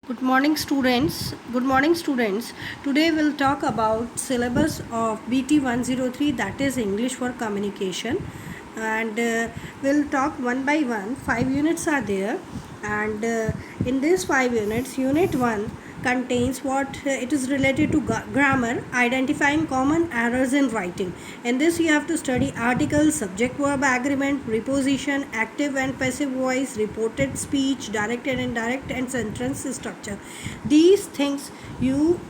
Good morning, students. Good morning, students. Today we'll talk about syllabus of BT 103, that is English for Communication, and we'll talk one by one. 5 units are there, and in these 5 units, Unit 1 contains what it is related to grammar, identifying common errors in writing. In this, you have to study articles, subject verb agreement, preposition, active and passive voice, reported speech, direct and indirect, and sentence structure. These things you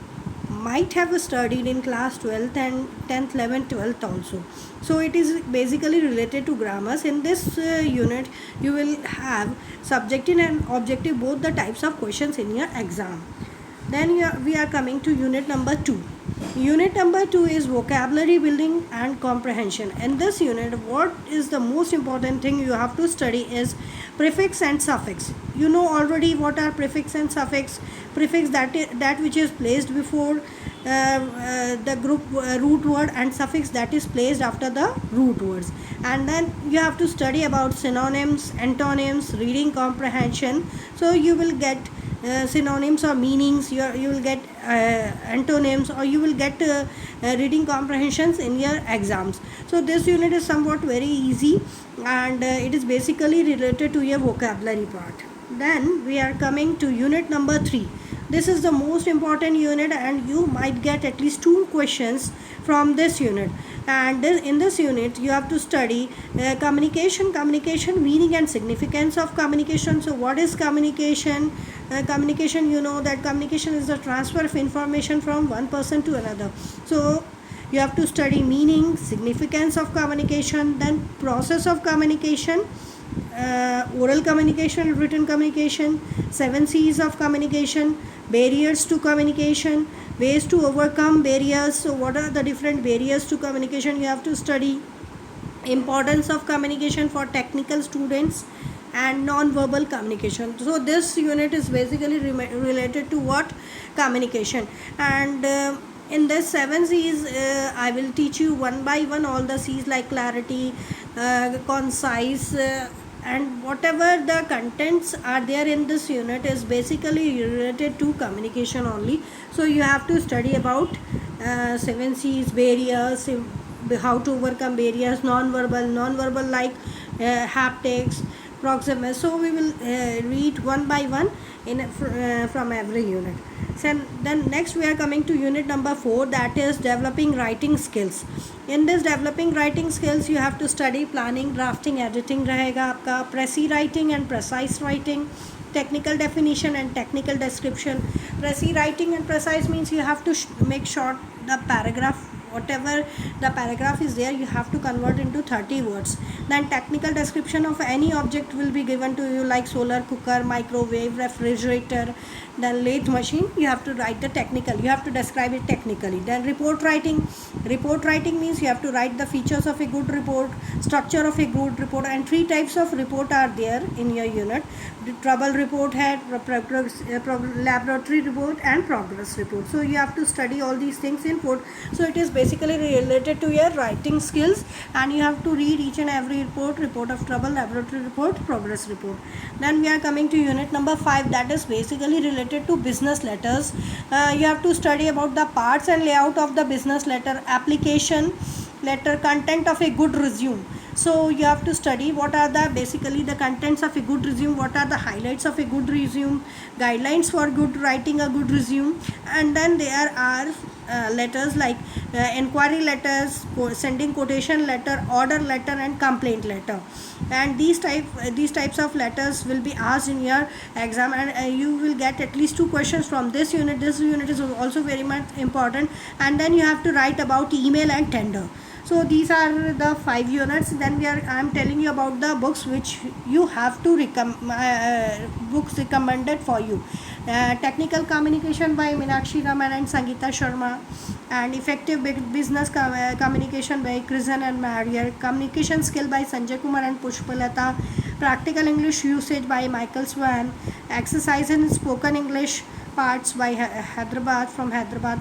might have studied in class 12th and 10th 11th 12th also. So it is basically related to grammars. In this unit you will have subjective and objective, both the types of questions in your exam. Then we are coming to unit number 2. Unit number 2 is vocabulary building and comprehension. In this unit, what is the most important thing you have to study is prefix and suffix. You know already what are prefix and suffix. Prefix, that which is placed before the group root word, and suffix, that is placed after the root words. And then you have to study about synonyms, antonyms, reading comprehension. So you will get synonyms or meanings, you will get antonyms, or you will get reading comprehensions in your exams. So this unit is somewhat very easy, and it is basically related to your vocabulary part. Then we are coming to unit number 3. This is the most important unit, and you might get at least 2 questions from this unit. And in this unit you have to study communication, meaning and significance of communication. So what is communication? Communication, you know that communication is the transfer of information from one person to another. So you have to study meaning, significance of communication, then process of communication, oral communication, written communication, 7 C's of communication, barriers to communication, ways to overcome barriers. So what are the different barriers to communication? You have to study importance of communication for technical students, and non-verbal communication. So this unit is basically related to what? Communication. And in this 7 C's, I will teach you one by one all the C's, like clarity, concise, and whatever the contents are there in this unit is basically related to communication only. So you have to study about 7 C's, barriers, how to overcome barriers, non-verbal like haptics, proximus. So we will read one by one from every unit. So then next we are coming to unit number 4, that is developing writing skills. In this developing writing skills you have to study planning, drafting, editing रहेगा आपका, precise writing and precise writing, technical definition and technical description. Precise writing and precise means you have to make short the paragraph. Whatever the paragraph is there, you have to convert into 30 words. Then technical description of any object will be given to you, like solar cooker, microwave, refrigerator, then lathe machine. You have to write the technical, you have to describe it technically. Then report writing means you have to write the features of a good report, structure of a good report, and 3 types of report are there in your unit. The trouble report had laboratory report and progress report. So you have to study all these things in 4. So it is basically related to your writing skills, and you have to read each and every report of trouble, laboratory report, progress report. Then we are coming to unit number 5, that is basically related to business letters. You have to study about the parts and layout of the business letter, application letter, content of a good resume. So you have to study what are the basically the contents of a good resume, what are the highlights of a good resume, guidelines for good writing a good resume. And then there are letters like inquiry letters, sending quotation letter, order letter, and complaint letter. And these types of letters will be asked in your exam, and you will get at least 2 questions from this unit. This unit is also very much important. And then you have to write about email and tender. So these are the 5 units. Then I am telling you about the books which you have to books recommended for you. Technical Communication by Meenakshi Raman and Sangeeta Sharma, and Effective Business Communication by Krisen and Marier, Communication Skill by Sanjay Kumar and Pushpalata, Practical English Usage by Michael Swan, Exercise in Spoken English Parts by Hyderabad,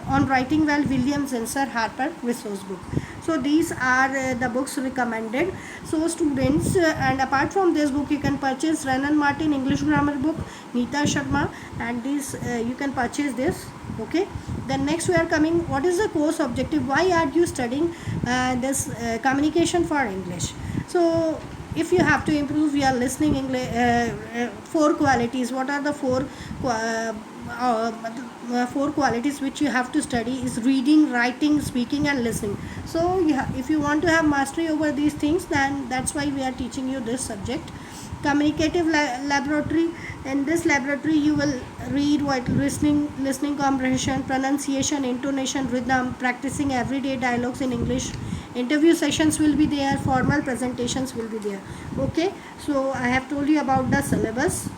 On Writing Well, William Zinsser, Harper Resource Book. So these are the books recommended. So students, and apart from this book, you can purchase Renan Martin English grammar book, Neeta Sharma, and this you can purchase this. Okay, then next we are coming, what is the course objective, why are you studying this communication for English? So if you have to improve your listening English, four qualities, what are the four qualities which you have to study is reading, writing, speaking and listening. So if you want to have mastery over these things, then that's why we are teaching you this subject. Communicative laboratory, in this laboratory you will read what listening comprehension, pronunciation, intonation, rhythm, practicing everyday dialogues in English. Interview sessions will be there, formal presentations will be there. Okay, so I have told you about the syllabus.